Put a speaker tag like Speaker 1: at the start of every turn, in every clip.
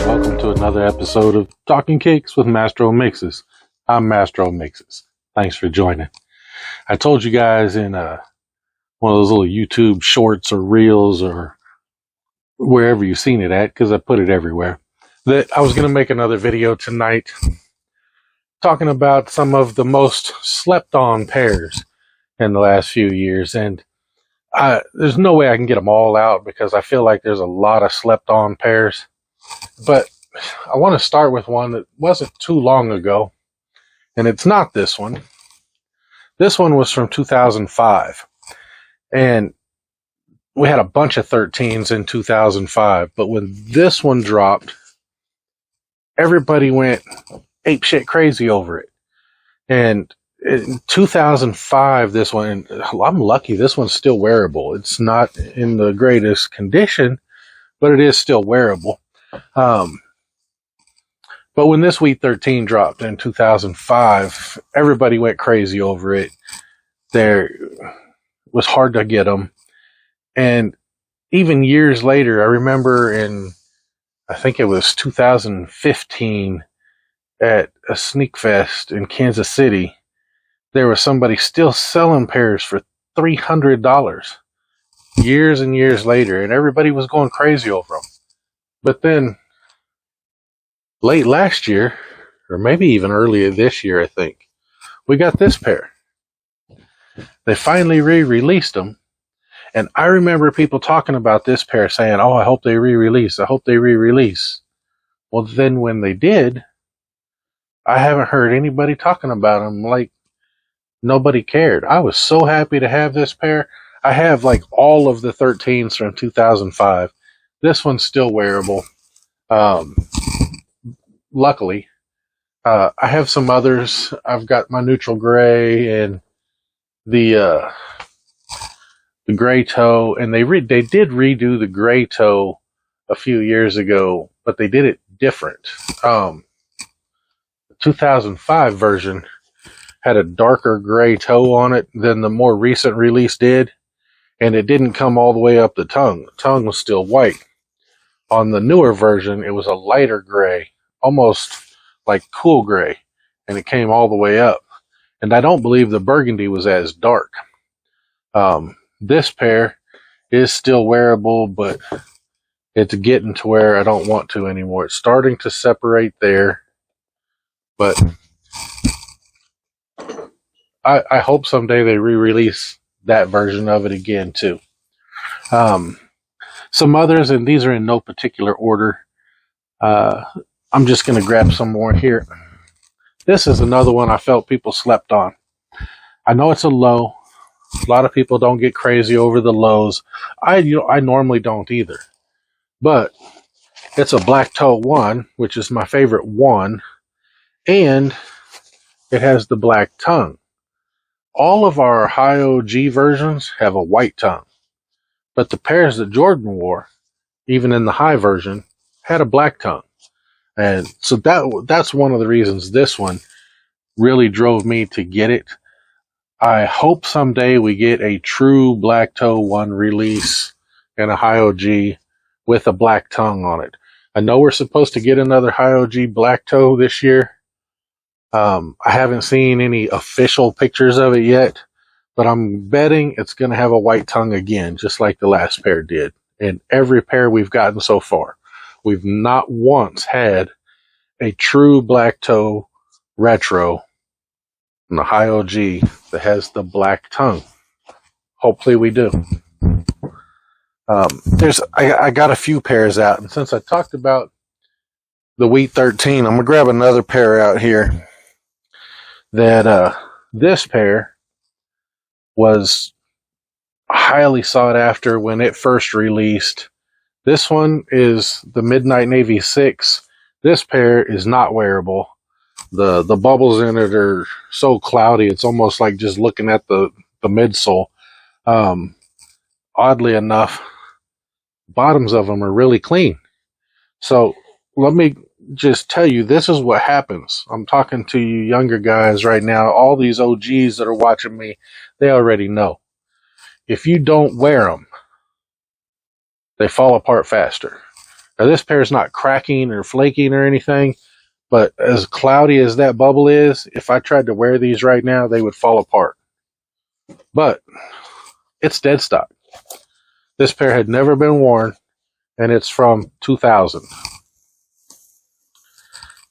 Speaker 1: Welcome to another episode of Talking Kicks with Masteromixes. I'm Masteromixes. Thanks for joining. I told you guys in one of those little YouTube shorts or reels or wherever you've seen it at, because I put it everywhere, that I was going to make another video tonight talking about some of the most slept on pairs in the last few years. And there's no way I can get them all out because I feel like there's a lot of slept on pairs. But I want to start with one that wasn't too long ago, and it's not this one. This one was from 2005, and we had a bunch of 13s in 2005, but when this one dropped, everybody went apeshit crazy over it. And in 2005, this one, I'm lucky, this one's still wearable. It's not in the greatest condition, but it is still wearable. But when this Wheat 13 dropped in 2005, everybody went crazy over it. There was hard to get them. And even years later, I remember I think it was 2015 at a Sneak Fest in Kansas City, there was somebody still selling pairs for $300 years and years later, and everybody was going crazy over them. But then late last year, or maybe even earlier this year, I think, we got this pair. They finally re-released them. And I remember people talking about this pair saying, oh, I hope they re-release. I hope they re-release. Well, then when they did, I haven't heard anybody talking about them like nobody cared. I was so happy to have this pair. I have like all of the 13s from 2005. This one's still wearable. Luckily, I have some others. I've got my neutral gray and the gray toe, and they did redo the gray toe a few years ago, but they did it different. The 2005 version had a darker gray toe on it than the more recent release did, and it didn't come all the way up the tongue. The tongue was still white. On the newer version, it was a lighter gray, almost like cool gray, and it came all the way up. And I don't believe the burgundy was as dark. This pair is still wearable, but it's getting to where I don't want to anymore. It's starting to separate there, but I hope someday they re-release that version of it again too. Some others, and these are in no particular order. I'm just going to grab some more here. This is another one I felt people slept on. I know it's a low. A lot of people don't get crazy over the lows. I normally don't either. But it's a black toe one, which is my favorite one, and it has the black tongue. All of our high OG versions have a white tongue, but the pairs that Jordan wore, even in the high version, had a black tongue. And so that's one of the reasons this one really drove me to get it. I hope someday we get a true black toe one release and a high OG with a black tongue on it. I know we're supposed to get another high OG black toe this year. I haven't seen any official pictures of it yet, but I'm betting it's going to have a white tongue again, just like the last pair did. And every pair we've gotten so far, we've not once had a true black toe retro and the high OG that has the black tongue. Hopefully we do. I got a few pairs out, and since I talked about the Wheat 13, I'm gonna grab another pair out here. That this pair was highly sought after when it first released. This one is the Midnight Navy 6. This pair is not wearable. The bubbles in it are so cloudy, it's almost like just looking at the midsole. Oddly enough, bottoms of them are really clean. So let me just tell you, this is what happens. I'm talking to you younger guys right now. All these OGs that are watching me, they already know. If you don't wear them, they fall apart faster. Now, this pair is not cracking or flaking or anything, but as cloudy as that bubble is, if I tried to wear these right now, they would fall apart. But it's dead stock. This pair had never been worn, and it's from 2000.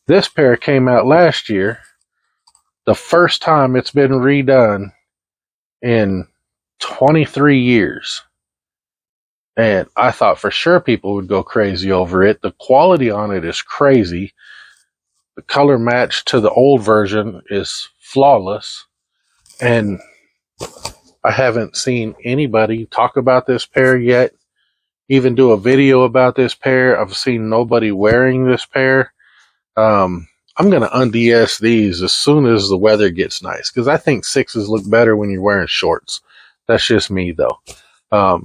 Speaker 1: This pair came out last year, the first time it's been redone in 23 years. And I thought for sure people would go crazy over it. The quality on it is crazy. The color match to the old version is flawless. And I haven't seen anybody talk about this pair yet, even do a video about this pair. I've seen nobody wearing this pair. I'm going to unds these as soon as the weather gets nice, because I think 6s look better when you're wearing shorts. That's just me, though.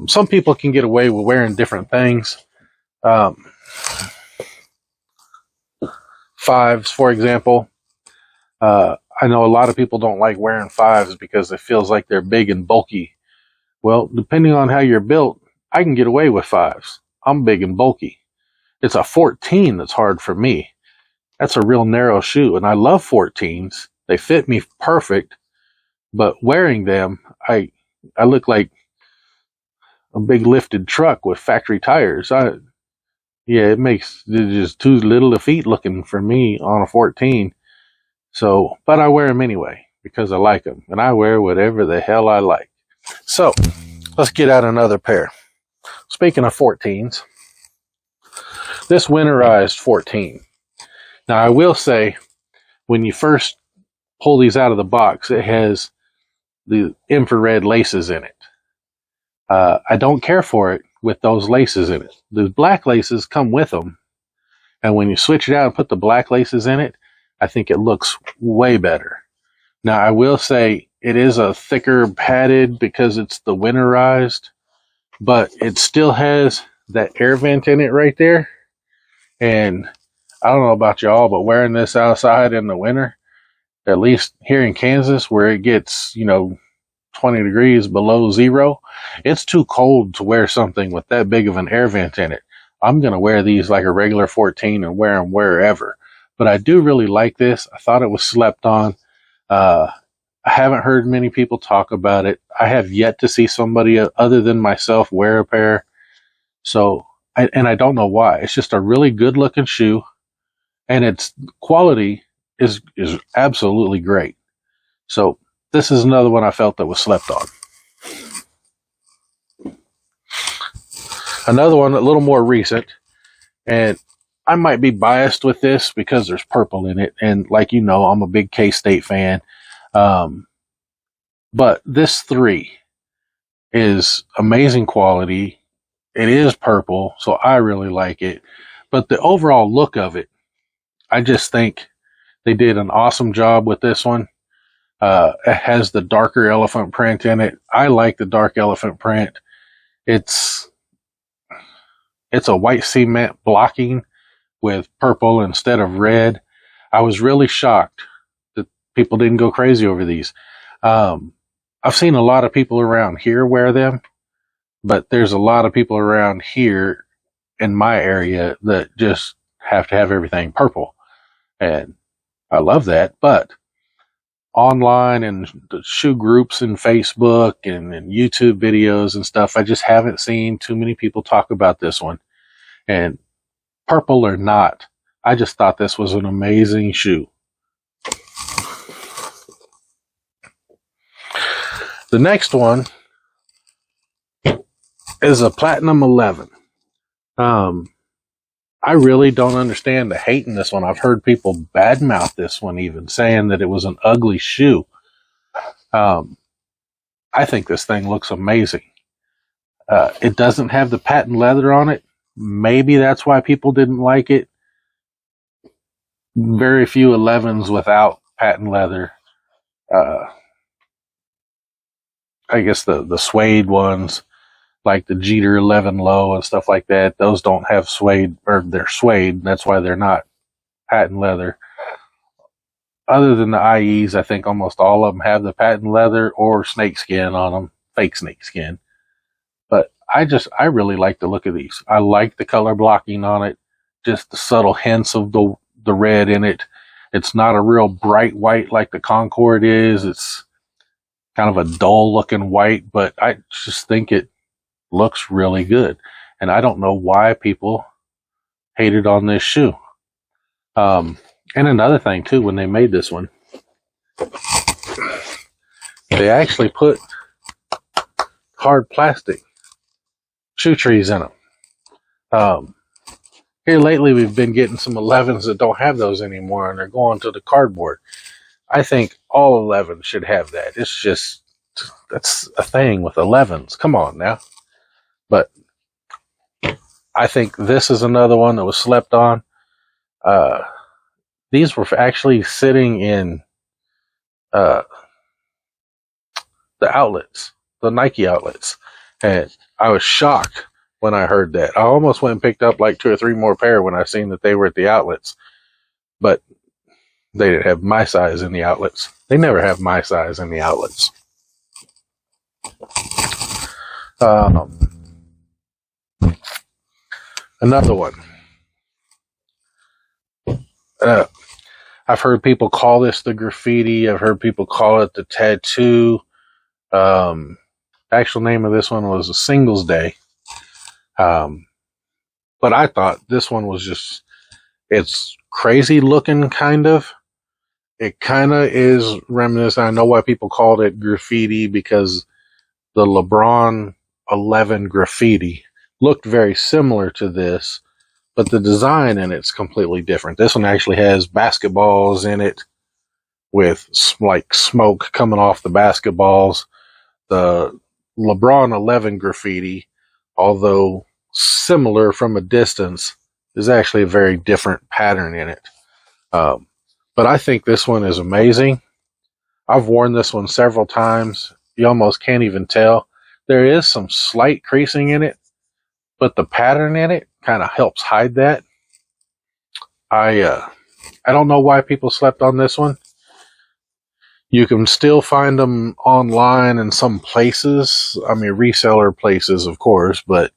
Speaker 1: Some people can get away with wearing different things. 5s, for example. I know a lot of people don't like wearing 5s because it feels like they're big and bulky. Well, depending on how you're built, I can get away with 5s. I'm big and bulky. It's a 14 that's hard for me. That's a real narrow shoe, and I love 14s. They fit me perfect, but wearing them, I look like a big lifted truck with factory tires. It makes it just too little of feet looking for me on a 14. So, but I wear them anyway because I like them, and I wear whatever the hell I like. So, let's get out another pair. Speaking of 14s, this Winterized 14. Now, I will say, when you first pull these out of the box, it has the infrared laces in it. I don't care for it with those laces in it. The black laces come with them, and when you switch it out and put the black laces in it, I think it looks way better. Now, I will say it is a thicker padded because it's the Winterized, but it still has that air vent in it right there. And I don't know about y'all, but wearing this outside in the winter, at least here in Kansas, where it gets, 20 degrees below zero, it's too cold to wear something with that big of an air vent in it. I'm going to wear these like a regular 14 and wear them wherever. But I do really like this. I thought it was slept on. I haven't heard many people talk about it. I have yet to see somebody other than myself wear a pair. So, I don't know why. It's just a really good looking shoe, and its quality is absolutely great. So this is another one I felt that was slept on. Another one a little more recent, and I might be biased with this because there's purple in it, and like I'm a big K-State fan. But this 3 is amazing quality. It is purple, so I really like it. But the overall look of it, I just think they did an awesome job with this one. It has the darker elephant print in it. I like the dark elephant print. It's a white cement blocking with purple instead of red. I was really shocked that people didn't go crazy over these. I've seen a lot of people around here wear them, but there's a lot of people around here in my area that just have to have everything purple. And I love that, but online and the shoe groups and Facebook and YouTube videos and stuff, I just haven't seen too many people talk about this one. And purple or not, I just thought this was an amazing shoe. The next one is a Platinum 11. I really don't understand the hate in this one. I've heard people badmouth this one, even saying that it was an ugly shoe. I think this thing looks amazing. It doesn't have the patent leather on it. Maybe that's why people didn't like it. Very few 11s without patent leather. I guess the suede ones, like the Jeter 11 Low and stuff like that, those don't have suede, or they're suede. That's why they're not patent leather. Other than the IEs, I think almost all of them have the patent leather or snakeskin on them, fake snakeskin. But I really like the look of these. I like the color blocking on it, just the subtle hints of the red in it. It's not a real bright white like the Concorde is. It's kind of a dull looking white, but I just think it looks really good. And I don't know why people hated on this shoe. And another thing too, when they made this one, they actually put hard plastic shoe trees in them. Here lately, we've been getting some 11s that don't have those anymore, and they're going to the cardboard. I think all 11s should have that. It's just, that's a thing with 11s. Come on now. But I think this is another one that was slept on. These were actually sitting in the outlets, the Nike outlets. And I was shocked when I heard that. I almost went and picked up like 2 or 3 more pair when I seen that they were at the outlets. But they didn't have my size in the outlets. They never have my size in the outlets. Another one. I've heard people call this the graffiti. I've heard people call it the tattoo. The actual name of this one was a Singles Day. But I thought this one was just, it's crazy looking kind of. It kind of is reminiscent. I know why people called it graffiti, because the LeBron 11 graffiti looked very similar to this, but the design in it's completely different. This one actually has basketballs in it with like smoke coming off the basketballs. The LeBron 11 graffiti, although similar from a distance, is actually a very different pattern in it. But I think this one is amazing. I've worn this one several times. You almost can't even tell. There is some slight creasing in it, but the pattern in it kind of helps hide that. I don't know why people slept on this one. You can still find them online in some places. I mean, reseller places, of course, but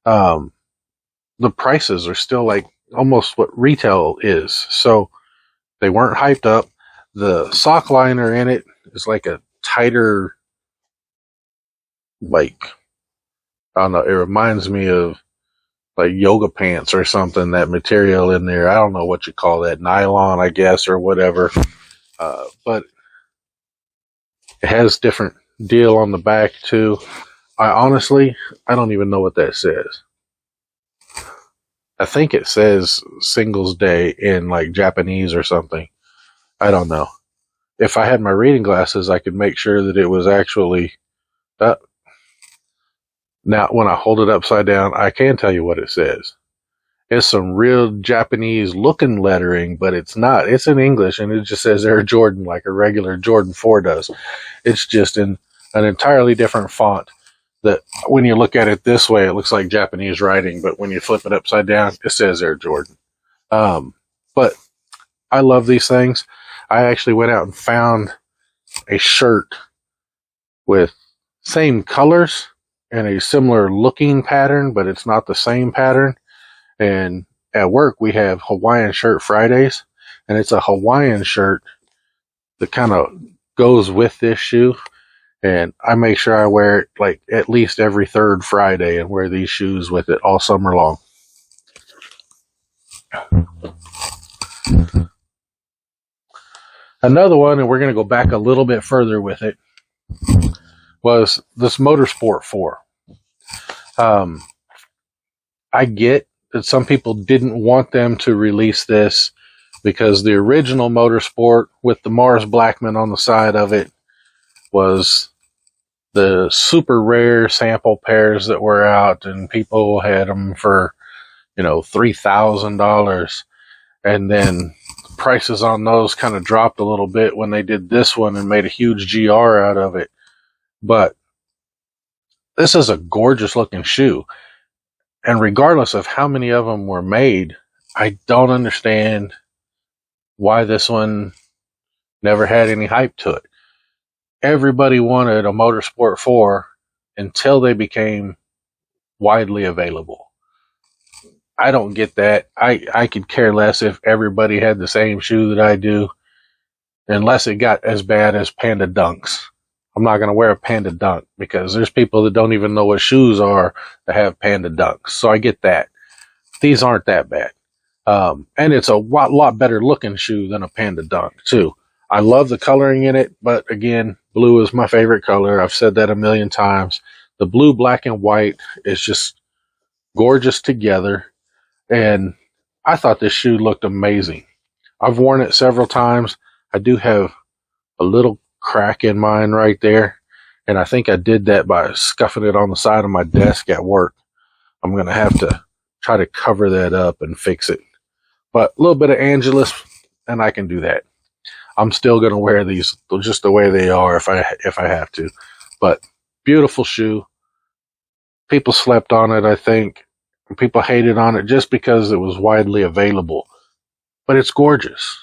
Speaker 1: the prices are still like almost what retail is. So they weren't hyped up. The sock liner in it is like a tighter, like, I don't know, it reminds me of like yoga pants or something, that material in there. I don't know what you call that, nylon, I guess, or whatever. But it has different deal on the back too. I don't even know what that says. I think it says Singles Day in like Japanese or something. I don't know. If I had my reading glasses, I could make sure that it was actually. Now, when I hold it upside down, I can tell you what it says. It's some real Japanese looking lettering, but it's not. It's in English, and it just says Air Jordan like a regular Jordan 4 does. It's just in an entirely different font that when you look at it this way, it looks like Japanese writing, but when you flip it upside down, it says Air Jordan. But I love these things. I actually went out and found a shirt with same colors and a similar looking pattern, but it's not the same pattern. And at work, we have Hawaiian Shirt Fridays, and it's a Hawaiian shirt that kind of goes with this shoe. And I make sure I wear it like at least every third Friday and wear these shoes with it all summer long. Another one, and we're going to go back a little bit further with it, was this Motorsport 4. I get that some people didn't want them to release this because the original Motorsport with the Mars Blackman on the side of it was the super rare sample pairs that were out, and people had them for, $3,000. And then prices on those kind of dropped a little bit when they did this one and made a huge GR out of it. But this is a gorgeous looking shoe. And regardless of how many of them were made, I don't understand why this one never had any hype to it. Everybody wanted a Motorsport 4 until they became widely available. I don't get that. I could care less if everybody had the same shoe that I do, unless it got as bad as Panda Dunks. I'm not going to wear a Panda Dunk because there's people that don't even know what shoes are that have Panda Dunks. So I get that. These aren't that bad. And it's a lot better looking shoe than a Panda Dunk too. I love the coloring in it, but again, blue is my favorite color. I've said that a million times. The blue, black, and white is just gorgeous together. And I thought this shoe looked amazing. I've worn it several times. I do have a little crack in mine right there, and I think I did that by scuffing it on the side of my desk at work. I'm going to have to try to cover that up and fix it. But a little bit of Angelus, and I can do that. I'm still going to wear these just the way they are if I have to. But beautiful shoe. People slept on it, I think. People hated on it just because it was widely available. But it's gorgeous.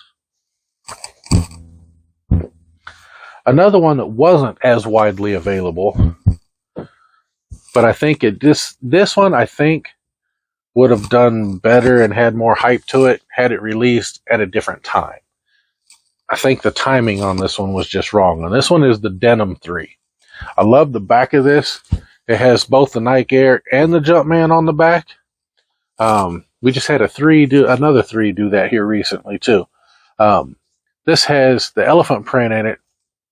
Speaker 1: Another one that wasn't as widely available, but I think this one I think would have done better and had more hype to it had it released at a different time. I think the timing on this one was just wrong. And this one is the Denim 3. I love the back of this. It has both the Nike Air and the Jumpman on the back. We just had another 3 do that here recently too. This has the elephant print in it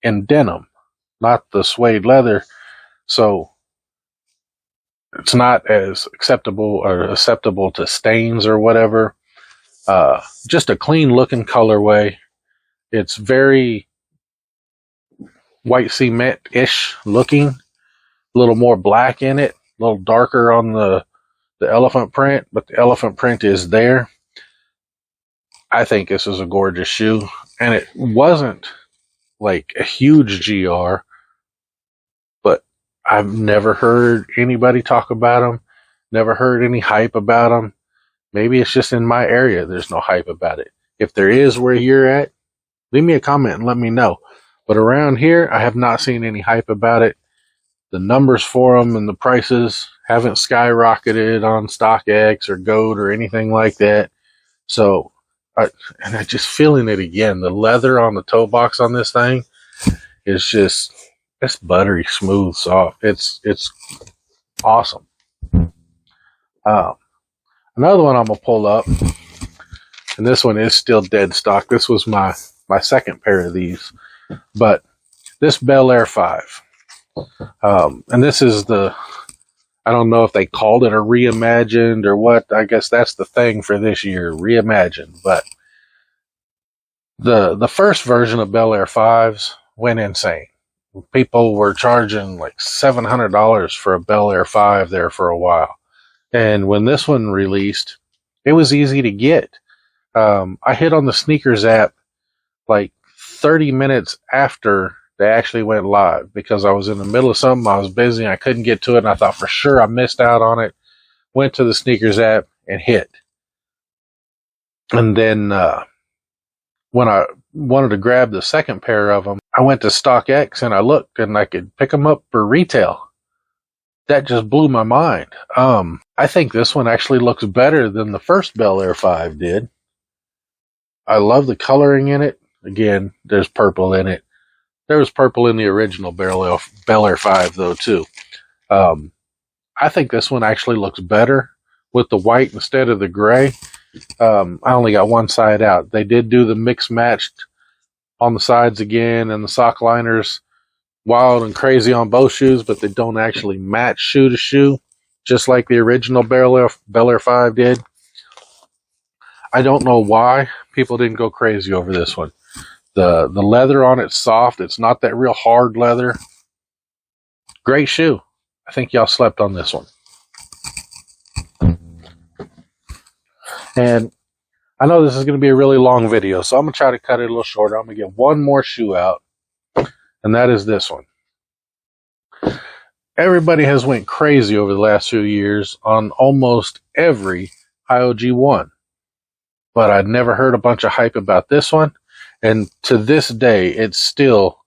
Speaker 1: in denim, not the suede leather, so it's not as acceptable to stains or whatever. Just a clean looking colorway. It's very white cement-ish looking, a little more black in it, a little darker on the elephant print, but the elephant print is there. I think this is a gorgeous shoe, and it wasn't like a huge GR, but I've never heard anybody talk about them, never heard any hype about them. Maybe it's just in my area there's no hype about it. If there is where you're at, leave me a comment and let me know. But around here, I have not seen any hype about it. The numbers for them and the prices haven't skyrocketed on StockX or Goat or anything like that. So, I'm just feeling it again. The leather on the toe box on this thing is just, it's buttery, smooth, soft. It's awesome. Another one I'm going to pull up, and this one is still dead stock. This was my second pair of these. But this Bel Air 5. And this is I don't know if they called it a reimagined or what. I guess that's the thing for this year, reimagined. But the first version of Bel Air 5s went insane. People were charging like $700 for a Bel Air 5 there for a while. And when this one released, it was easy to get. I hit on the sneakers app like 30 minutes after they actually went live because I was in the middle of something. I was busy. I couldn't get to it. And I thought for sure I missed out on it. Went to the sneakers app and hit. And then when I wanted to grab the second pair of them, I went to StockX and I looked and I could pick them up for retail. That just blew my mind. I think this one actually looks better than the first Bel Air 5 did. I love the coloring in it. Again, there's purple in it. There was purple in the original Bel Air 5 though too. I think this one actually looks better with the white instead of the gray. I only got one side out. They did do the mix matched on the sides again, and the sock liners wild and crazy on both shoes, but they don't actually match shoe to shoe, just like the original Bel Air 5 did. I don't know why people didn't go crazy over this one. The leather on it's soft. It's not that real hard leather. Great shoe. I think y'all slept on this one. And I know this is going to be a really long video, so I'm going to try to cut it a little shorter. I'm going to get one more shoe out, and that is this one. Everybody has went crazy over the last few years on almost every IOG1, but I'd never heard a bunch of hype about this one. And to this day, it's still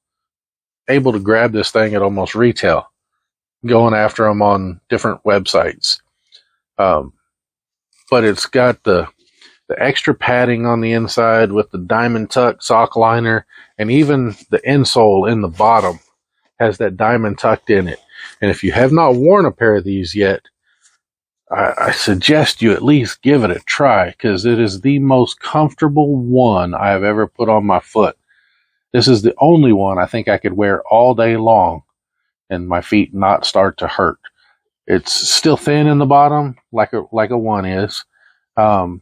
Speaker 1: able to grab this thing at almost retail. going after them on different websites. But it's got the extra padding on the inside with the diamond tuck sock liner, and even the insole in the bottom has that diamond tucked in it. And if you have not worn a pair of these yet, I suggest you at least give it a try, because it is the most comfortable one I have ever put on my foot. This is the only one I think I could wear all day long and my feet not start to hurt. It's still thin in the bottom, like a one is. Because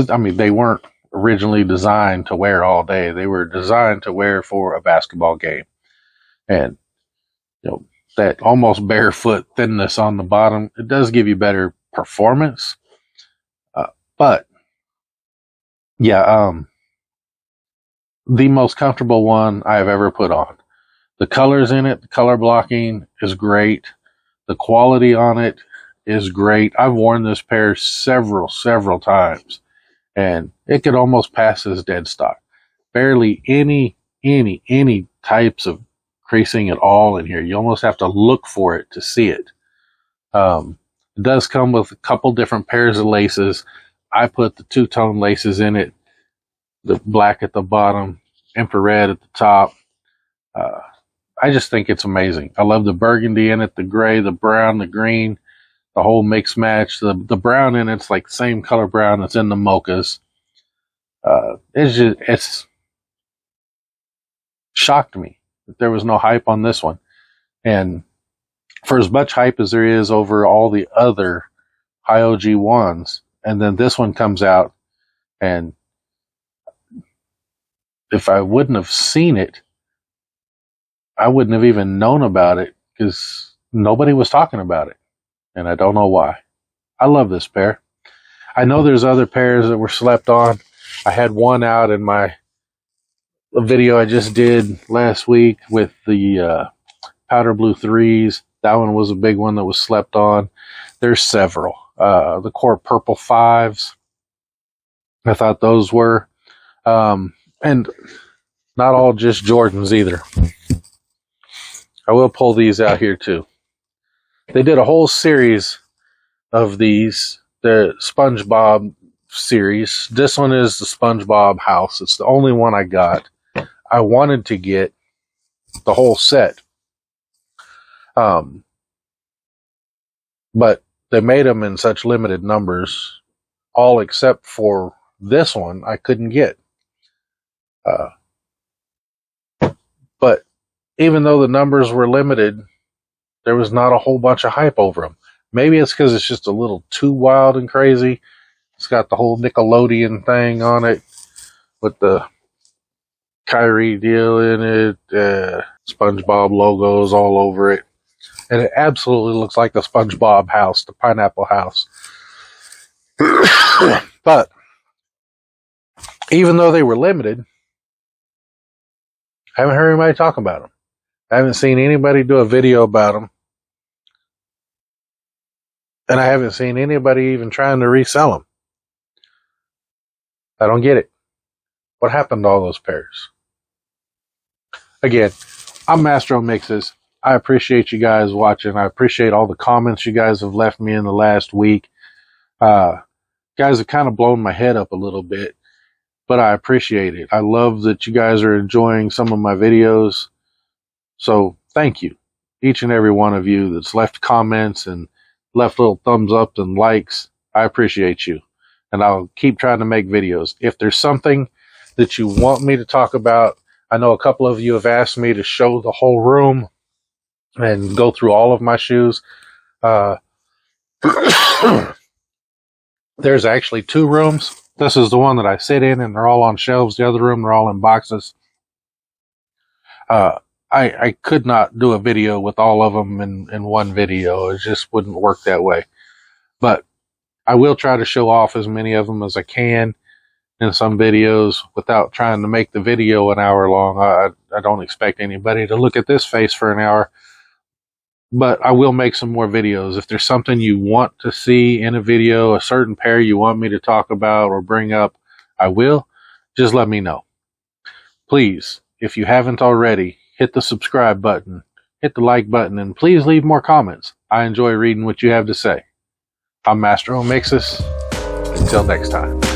Speaker 1: I mean, they weren't originally designed to wear all day. They were designed to wear for a basketball game. And that almost barefoot thinness on the bottom, it does give you better performance. But yeah, the most comfortable one I've ever put on. The colors in it, the color blocking is great. The quality on it is great. I've worn this pair several times, and it could almost pass as dead stock. Barely any types of creasing at all in here. You almost have to look for it to see it. It does come with a couple different pairs of laces. I put the two-tone laces in it, the black at the bottom, infrared at the top. I just think it's amazing. I love the burgundy in it, the gray, the brown, the green, the whole mix match. The brown in it's like the same color brown that's in the mochas. It's shocked me that there was no hype on this one. And for as much hype as there is over all the other high OG ones, and then this one comes out, and if I wouldn't have seen it, I wouldn't have even known about it, because nobody was talking about it, and I don't know why. I love this pair. I know there's other pairs that were slept on. I had one out in my video I just did last week with the powder blue 3s. That one was a big one that was slept on. There's several. The core purple 5s. I thought those were. And not all just Jordans either. I will pull these out here too. They did a whole series of these, the SpongeBob series. This one is the SpongeBob house. It's the only one I got. I wanted to get the whole set. But they made them in such limited numbers, all except for this one I couldn't get. But even though the numbers were limited, there was not a whole bunch of hype over them. Maybe it's because it's just a little too wild and crazy. It's got the whole Nickelodeon thing on it with the Kyrie deal in it, SpongeBob logos all over it. And it absolutely looks like the SpongeBob house, the pineapple house. But even though they were limited, I haven't heard anybody talk about them. I haven't seen anybody do a video about them. And I haven't seen anybody even trying to resell them. I don't get it. What happened to all those pairs? Again, I'm Masteromixes. I appreciate you guys watching. I appreciate all the comments you guys have left me in the last week. Guys have kind of blown my head up a little bit, but I appreciate it. I love that you guys are enjoying some of my videos. So thank you, each and every one of you that's left comments and left little thumbs up and likes. I appreciate you. And I'll keep trying to make videos. If there's something that you want me to talk about, I know a couple of you have asked me to show the whole room and go through all of my shoes. There's actually 2 rooms. This is the one that I sit in, and they're all on shelves. The other room, they're all in boxes. I could not do a video with all of them in one video. It just wouldn't work that way. But I will try to show off as many of them as I can in some videos without trying to make the video an hour long. I don't expect anybody to look at this face for an hour. But I will make some more videos. If there's something you want to see in a video, a certain pair you want me to talk about or bring up, I will. Just let me know. Please, if you haven't already, hit the subscribe button. hit the like button, and please leave more comments. I enjoy reading what you have to say. I'm Masteromixes. Until next time.